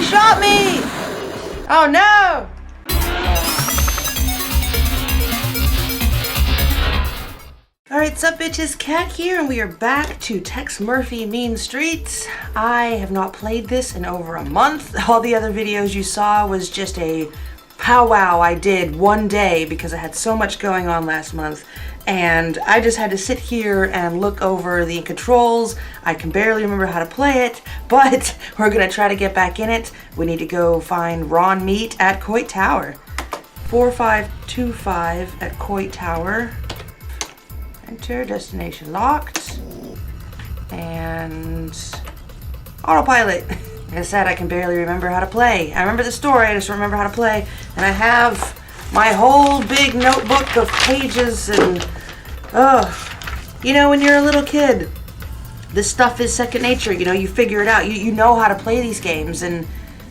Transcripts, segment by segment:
shot me! Oh no! Alright, sup bitches, Cat here, and we are back to Tex Murphy Mean Streets. I have not played this in over a month. All the other videos you saw was just a powwow I did one day because I had so much going on last month. And I just had to sit here and look over the controls. I can barely remember how to play it, but we're gonna try to get back in it. We need to go find Ron Meat at Coit Tower. 4525 at Coit Tower. Enter, destination locked, and autopilot. Like I said, I can barely remember how to play. I remember the story, I just don't remember how to play. And I have my whole big notebook of pages and, you know, when you're a little kid, this stuff is second nature, you know, you figure it out. You know how to play these games, and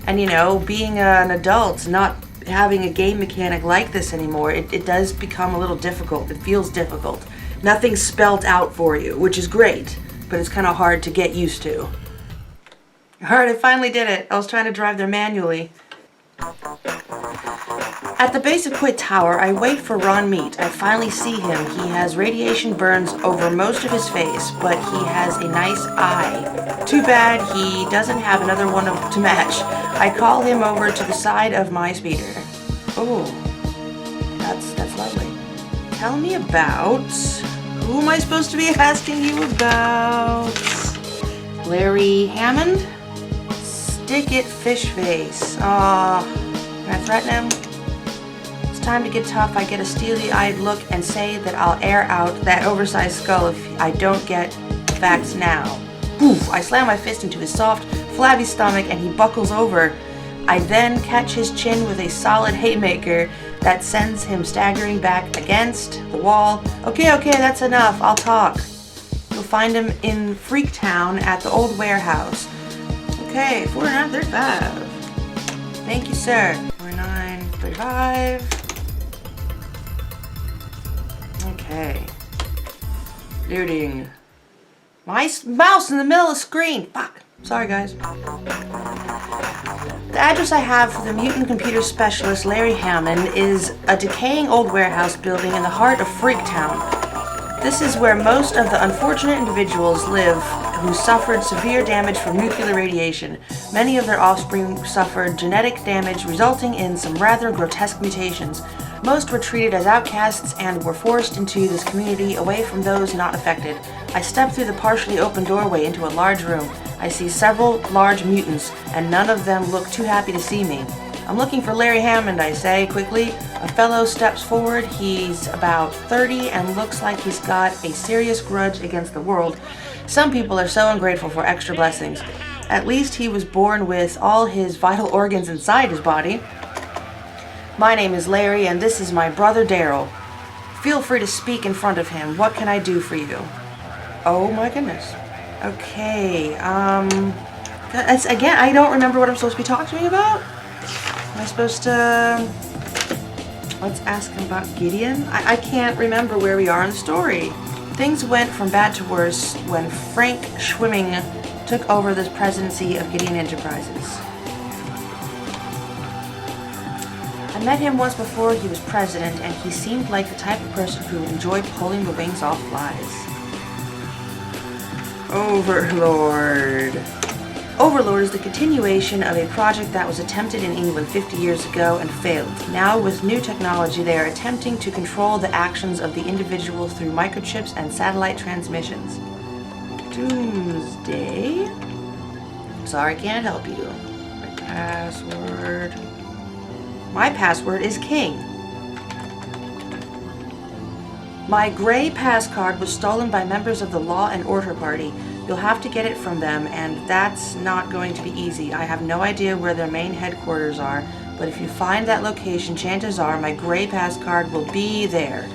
you know, being an adult, not having a game mechanic like this anymore, it does become a little difficult. It feels difficult. Nothing's spelled out for you, which is great, but it's kind of hard to get used to. Alright, I finally did it. I was trying to drive there manually. At the base of Coit Tower, I wait for Ron Meat. I finally see him. He has radiation burns over most of his face, but he has a nice eye. Too bad he doesn't have another one to match. I call him over to the side of my speeder. Oh, that's lovely. Tell me about... Who am I supposed to be asking you about? Larry Hammond? Stick it, fish face. Aw, can I threaten him? It's time to get tough. I get a steely-eyed look and say that I'll air out that oversized skull if I don't get facts now. Poof! I slam my fist into his soft, flabby stomach and he buckles over. I then catch his chin with a solid haymaker that sends him staggering back against the wall. Okay, that's enough. I'll talk. You'll find him in Freaktown at the old warehouse. Okay, 4935. Thank you, sir. 4935. Okay. Loading. My mouse in the middle of the screen. Fuck. Sorry, guys. The address I have for the mutant computer specialist Larry Hammond is a decaying old warehouse building in the heart of Freaktown. This is where most of the unfortunate individuals live who suffered severe damage from nuclear radiation. Many of their offspring suffered genetic damage resulting in some rather grotesque mutations. Most were treated as outcasts and were forced into this community away from those not affected. I step through the partially open doorway into a large room. I see several large mutants, and none of them look too happy to see me. I'm looking for Larry Hammond, I say quickly. A fellow steps forward. He's about 30 and looks like he's got a serious grudge against the world. Some people are so ungrateful for extra blessings. At least he was born with all his vital organs inside his body. My name is Larry, and this is my brother Daryl. Feel free to speak in front of him. What can I do for you? Oh my goodness. Okay, again, I don't remember what I'm supposed to be talking to me about. Am I supposed to... Let's ask him about Gideon. I can't remember where we are in the story. Things went from bad to worse when Frank Schwimming took over the presidency of Gideon Enterprises. I met him once before he was president, and he seemed like the type of person who would enjoy pulling the wings off flies. Overlord. Overlord is the continuation of a project that was attempted in England 50 years ago and failed. Now, with new technology, they are attempting to control the actions of the individual through microchips and satellite transmissions. Doomsday? Sorry, can't help you. My password... My password is King. My gray pass card was stolen by members of the Law and Order Party. You'll have to get it from them, and that's not going to be easy. I have no idea where their main headquarters are, but if you find that location, chances are my gray pass card will be there.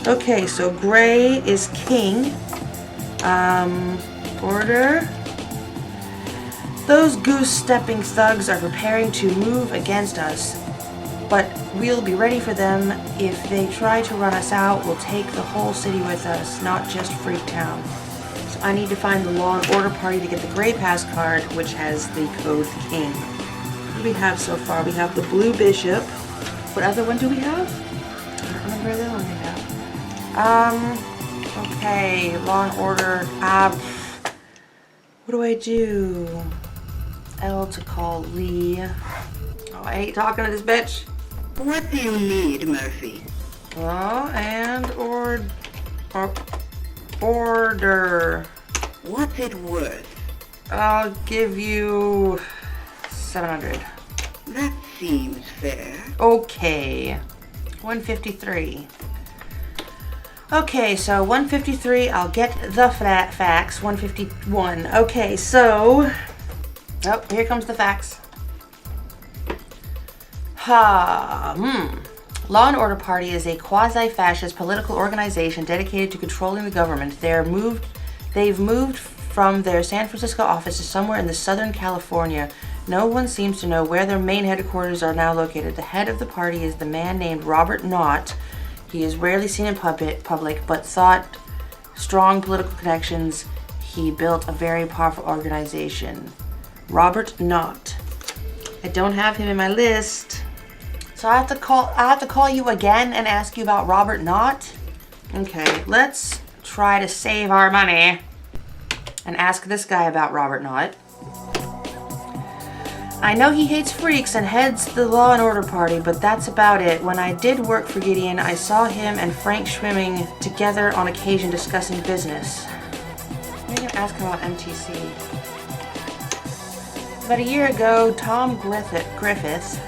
Okay, so gray is King. Order. Those goose-stepping thugs are preparing to move against us, but we'll be ready for them. If they try to run us out, we'll take the whole city with us, not just Freaktown. So I need to find the Law and Order Party to get the Grey Pass card, which has the code King. What do we have so far? We have the Blue Bishop. What other one do we have? I don't remember the other one we have. Okay, Law and Order. What do I do? L to call Lee. Oh, I hate talking to this bitch. What do you need, Murphy? Oh, and order. What's it worth? I'll give you 700. That seems fair. Okay. 153. Okay, so 153, I'll get the facts. 151. Okay, so... Oh, here comes the facts. Law and Order Party is a quasi-fascist political organization dedicated to controlling the government. They've moved from their San Francisco office to somewhere in the Southern California. No one seems to know where their main headquarters are now located. The head of the party is the man named Robert Knott. He is rarely seen in public, but thought strong political connections. He built a very powerful organization. Robert Knott. I don't have him in my list. So I have to call you again and ask you about Robert Knott? Okay, let's try to save our money and ask this guy about Robert Knott. I know he hates freaks and heads the Law and Order Party, but that's about it. When I did work for Gideon, I saw him and Frank swimming together on occasion discussing business. I'm gonna ask him about MTC. About a year ago, Tom Griffith,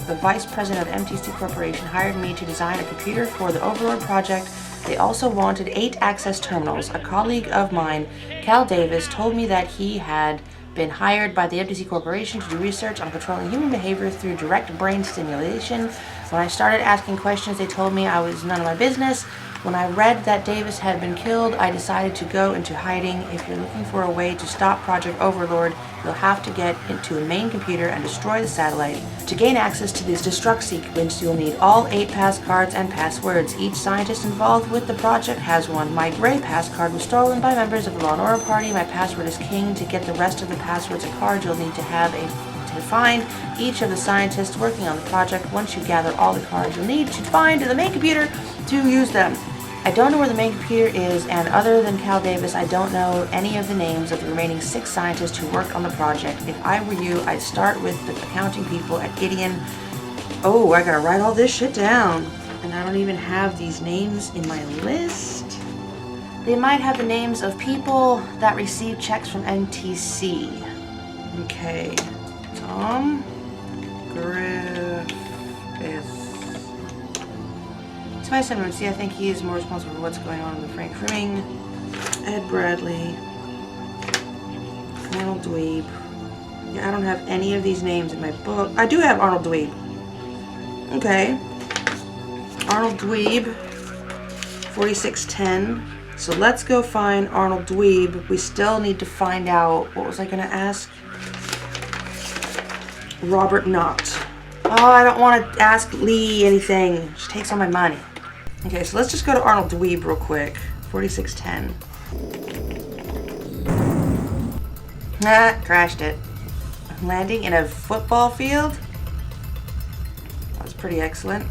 the vice president of MTC Corporation, hired me to design a computer for the Overlord project. They also wanted 8 access terminals. A colleague of mine, Cal Davis, told me that he had been hired by the MTC Corporation to do research on controlling human behavior through direct brain stimulation. When I started asking questions, they told me I was none of my business. When I read that Davis had been killed, I decided to go into hiding. If you're looking for a way to stop Project Overlord, you'll have to get into a main computer and destroy the satellite. To gain access to this destruct sequence, you'll need all 8 pass cards and passwords. Each scientist involved with the project has one. My gray pass card was stolen by members of the Law and Order Party. My password is King. To get the rest of the passwords and cards, you'll need to find each of the scientists working on the project. Once you gather all the cards you'll need to find the main computer to use them. I don't know where the main computer is, and other than Cal Davis, I don't know any of the names of the remaining 6 scientists who worked on the project. If I were you, I'd start with the accounting people at Gideon. Oh, I gotta write all this shit down. And I don't even have these names in my list. They might have the names of people that received checks from MTC. Okay. Tom Griffith. To my son, see, I think he is more responsible for what's going on in the Frank Frimming. Ed Bradley. Arnold Dweeb. Yeah, I don't have any of these names in my book. I do have Arnold Dweeb. Okay. Arnold Dweeb. 4610. So let's go find Arnold Dweeb. We still need to find out, what was I going to ask? Robert Knott. Oh, I don't want to ask Lee anything. She takes all my money. Okay, so let's just go to Arnold Dweeb real quick. 4610. Crashed it. Landing in a football field? That was pretty excellent.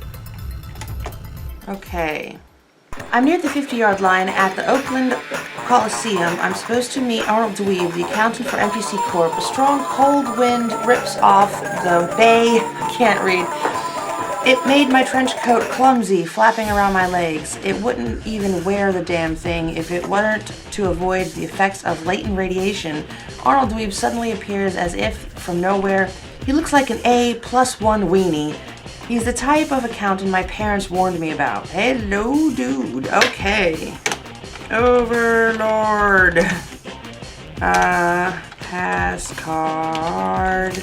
Okay. I'm near the 50-yard line at the Oakland Coliseum. I'm supposed to meet Arnold Dweeb, the accountant for MTC Corp. A strong cold wind rips off the bay. I can't read. It made my trench coat clumsy, flapping around my legs. It wouldn't even wear the damn thing if it weren't to avoid the effects of latent radiation. Arnold Dweeb suddenly appears as if from nowhere. He looks like an A+1 weenie. He's the type of accountant my parents warned me about. Hello, dude. Okay. Overlord. Pass card.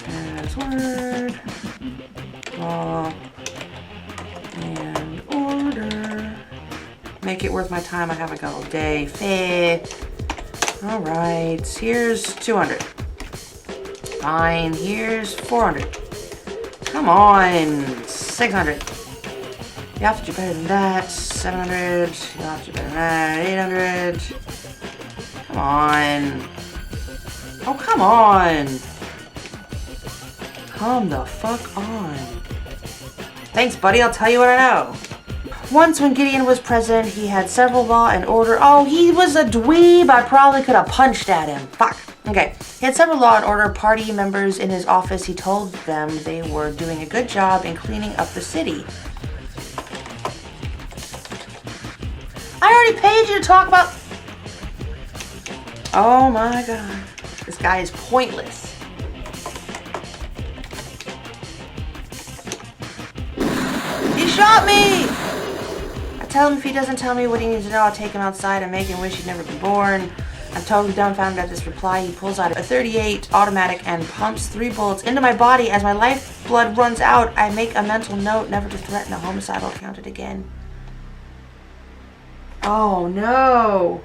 Password. Law and Order. Make it worth my time. I haven't got all day. Fair. Alright. Here's 200. Fine. Here's 400. Come on. 600. You have to do better than that. 700. You have to do better than that. 800. Come on. Oh, come on. Come the fuck on. Thanks, buddy. I'll tell you what I know. Once when Gideon was president, he had several law and order... Oh, he was a dweeb. I probably could have punched at him. Fuck. Okay. He had several law and order party members in his office. He told them they were doing a good job in cleaning up the city. I already paid you to talk about... Oh my god. This guy is pointless. He shot me! I tell him if he doesn't tell me what he needs to know, I'll take him outside and make him wish he'd never been born. I'm totally dumbfounded at this reply. He pulls out a .38 automatic and pumps 3 bullets into my body. As my lifeblood runs out, I make a mental note never to threaten a homicidal accountant again. Oh no!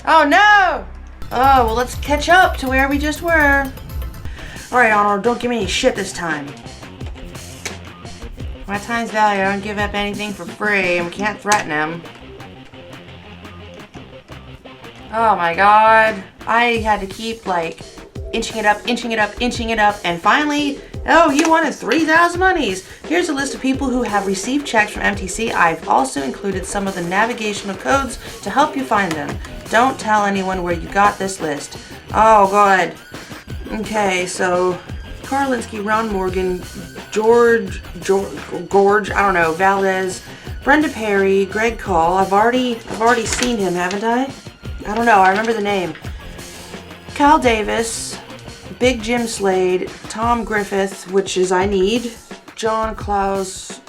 Oh no! Oh, well, let's catch up to where we just were. Alright, Arnold, don't give me any shit this time. My time's value. I don't give up anything for free. I can't threaten him. Oh my god. I had to keep, like, inching it up, and finally, oh, he wanted 3,000 monies. Here's a list of people who have received checks from MTC. I've also included some of the navigational codes to help you find them. Don't tell anyone where you got this list. Oh, God. Okay, so Karlinski, Ron Morgan, George, I don't know, Valdez, Brenda Perry, Greg Call. I've already seen him, haven't I? I don't know. I remember the name. Cal Davis, Big Jim Slade, Tom Griffith, which is I need, John Klaus,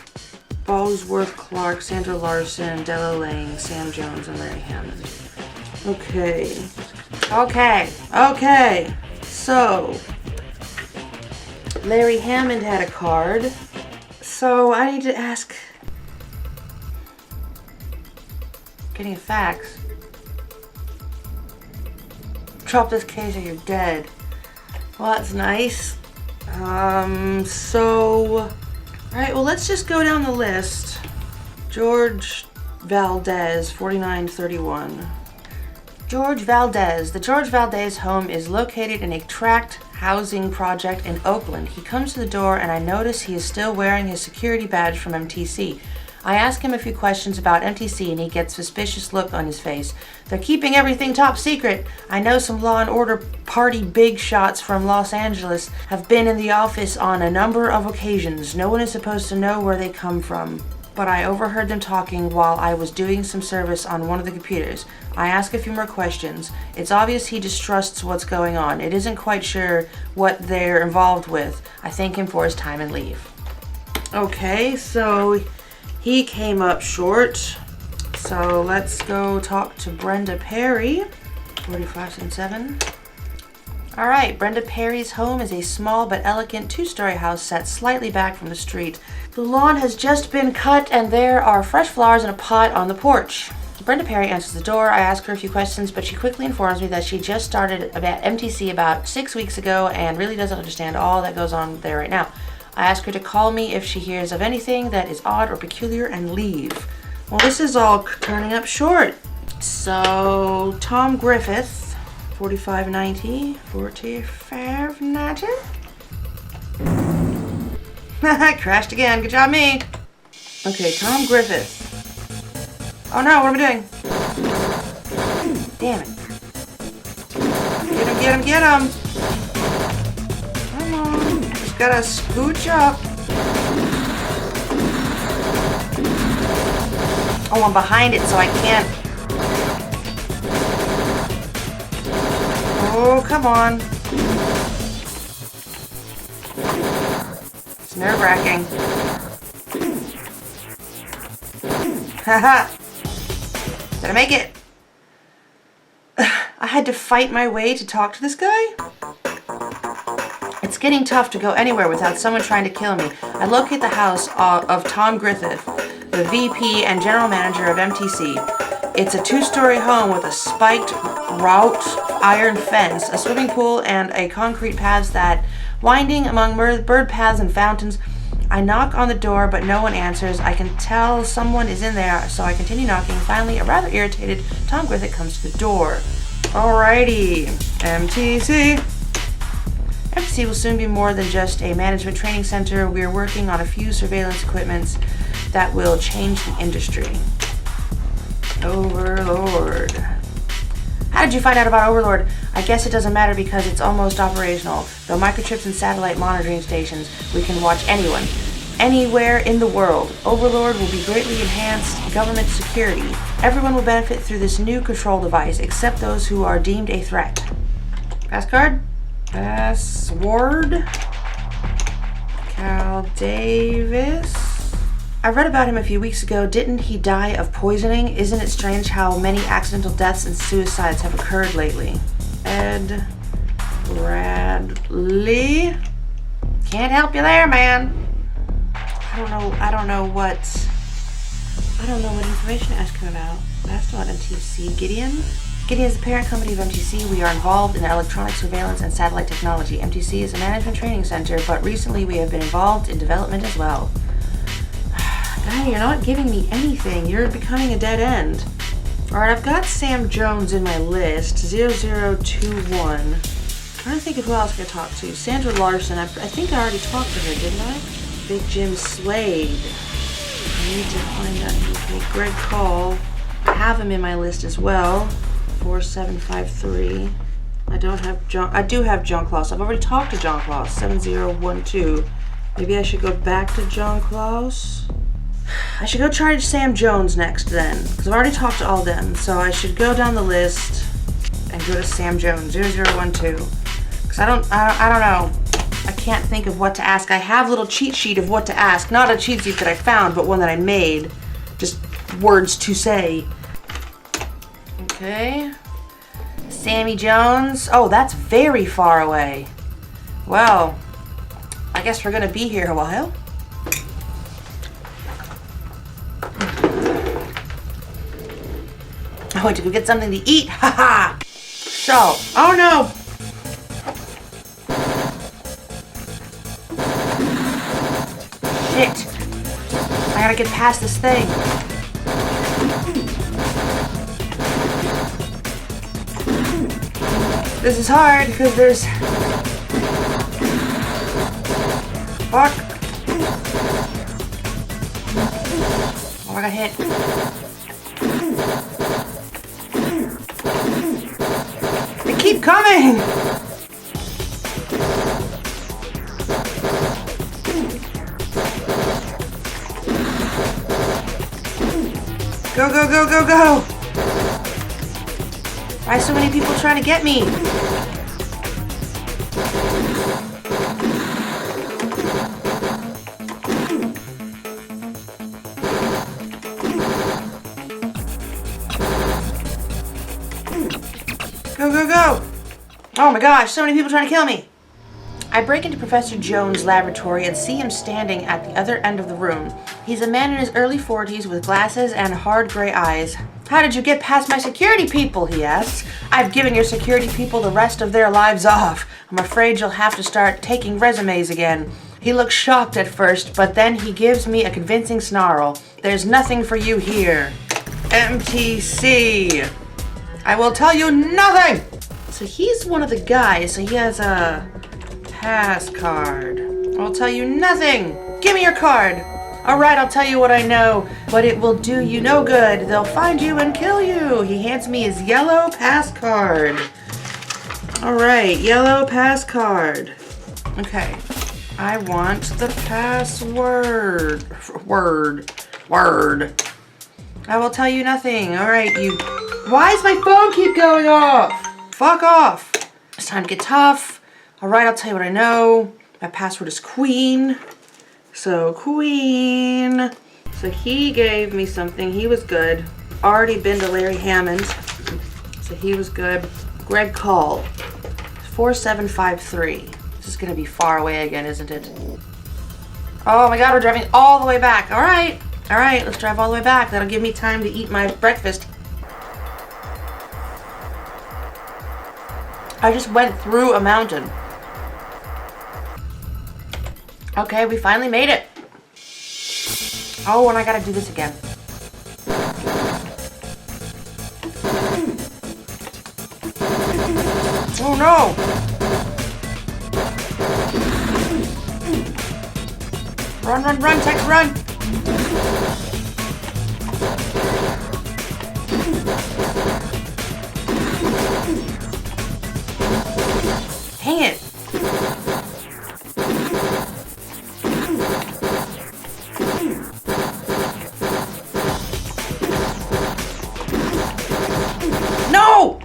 Bosworth Clark, Sandra Larson, Della Lang, Sam Jones, and Larry Hammond. Okay. So, Larry Hammond had a card. So, I need to ask... Getting a fax. Drop this case or you're dead. Well, that's nice. Alright, well, let's just go down the list. George Valdez, 4931. George Valdez. The George Valdez home is located in a tract housing project in Oakland. He comes to the door and I notice he is still wearing his security badge from MTC. I ask him a few questions about MTC and he gets a suspicious look on his face. They're keeping everything top secret. I know some law and order party big shots from Los Angeles have been in the office on a number of occasions. No one is supposed to know where they come from, but I overheard them talking while I was doing some service on one of the computers. I ask a few more questions. It's obvious he distrusts what's going on. It isn't quite sure what they're involved with. I thank him for his time and leave. Okay, so he came up short. So let's go talk to Brenda Perry, 4577. Alright, Brenda Perry's home is a small but elegant 2-story house set slightly back from the street. The lawn has just been cut and there are fresh flowers in a pot on the porch. Brenda Perry answers the door. I ask her a few questions, but she quickly informs me that she just started about MTC about 6 weeks ago and really doesn't understand all that goes on there right now. I ask her to call me if she hears of anything that is odd or peculiar and leave. Well, this is all turning up short. So, Tom Griffith, 4590, 4590. I crashed again. Good job, me. Okay, Tom Griffith. Oh no, what am I doing? Damn it. Get him. Come on. Just gotta scooch up. Oh, I'm behind it, so I can't. Oh, come on. It's nerve-wracking. Haha. Did I make it? I had to fight my way to talk to this guy? It's getting tough to go anywhere without someone trying to kill me. I locate the house of Tom Griffith, the VP and general manager of MTC. It's a 2-story home with a spiked wrought iron fence, a swimming pool, and a concrete paths that winding among bird paths and fountains. I knock on the door, but no one answers. I can tell someone is in there, so I continue knocking. Finally, a rather irritated Tom Griffith comes to the door. Alrighty, MTC. MTC MTC will soon be more than just a management training center. We are working on a few surveillance equipments that will change the industry. Overlord. How did you find out about Overlord? I guess it doesn't matter because it's almost operational. Though microchips and satellite monitoring stations, we can watch anyone, anywhere in the world. Overlord will be greatly enhanced government security. Everyone will benefit through this new control device, except those who are deemed a threat. Passcard? Password? Cal Davis? I read about him a few weeks ago. Didn't he die of poisoning? Isn't it strange how many accidental deaths and suicides have occurred lately? Ed Bradley? Can't help you there, man. I don't know what information to ask him about. That's not MTC. Gideon? Gideon is the parent company of MTC. We are involved in electronic surveillance and satellite technology. MTC is a management training center, but recently we have been involved in development as well. Guy, you're not giving me anything. You're becoming a dead end. Alright, I've got Sam Jones in my list. 0021. I'm trying to think of who else I could talk to. Sandra Larson. I think I already talked to her, didn't I? Big Jim Slade. I need to find that. Okay, Greg Call. I have him in my list as well. 4753. I do have John Klaus. I've already talked to John Klaus. 7012. Maybe I should go back to John Klaus. I should go try Sam Jones next then, because I've already talked to all them. So I should go down the list and go to Sam Jones 0012. Because I don't know. I can't think of what to ask. I have a little cheat sheet of what to ask. Not a cheat sheet that I found, but one that I made. Just words to say. Okay. Sammy Jones. Oh, that's very far away. Well, I guess we're gonna be here a while. I went to go get something to eat. Haha. So, oh no. Shit. I gotta get past this thing. This is hard because there's... Fuck. Oh, I got hit. They keep coming! Go, go, go, go, go! Why are so many people trying to get me? Go, go, go! Oh my gosh, so many people trying to kill me! I break into Professor Jones' laboratory and see him standing at the other end of the room. He's a man in his early 40s with glasses and hard gray eyes. How did you get past my security people? He asks. I've given your security people the rest of their lives off. I'm afraid you'll have to start taking resumes again. He looks shocked at first, but then he gives me a convincing snarl. There's nothing for you here. MTC. I will tell you nothing! So he's one of the guys, so he has a pass card. I'll tell you nothing! Give me your card! Alright, I'll tell you what I know, but it will do you no good. They'll find you and kill you. He hands me his yellow pass card. Alright, yellow pass card. Okay. I want the password. Word. I will tell you nothing. Alright, you... Why does my phone keep going off? Fuck off. It's time to get tough. Alright, I'll tell you what I know. My password is Queen. So, Queen. So he gave me something. He was good. Already been to Larry Hammond. So he was good. Greg Call. 4753. This is going to be far away again, isn't it? Oh my god, we're driving all the way back. Alright. Alright, let's drive all the way back. That'll give me time to eat my breakfast. I just went through a mountain. Okay, we finally made it. Oh, and I gotta do this again. Oh no! Run, run, run, Tex, run! Dang it! No!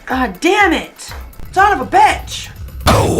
God damn it! Son of a bitch! Oh,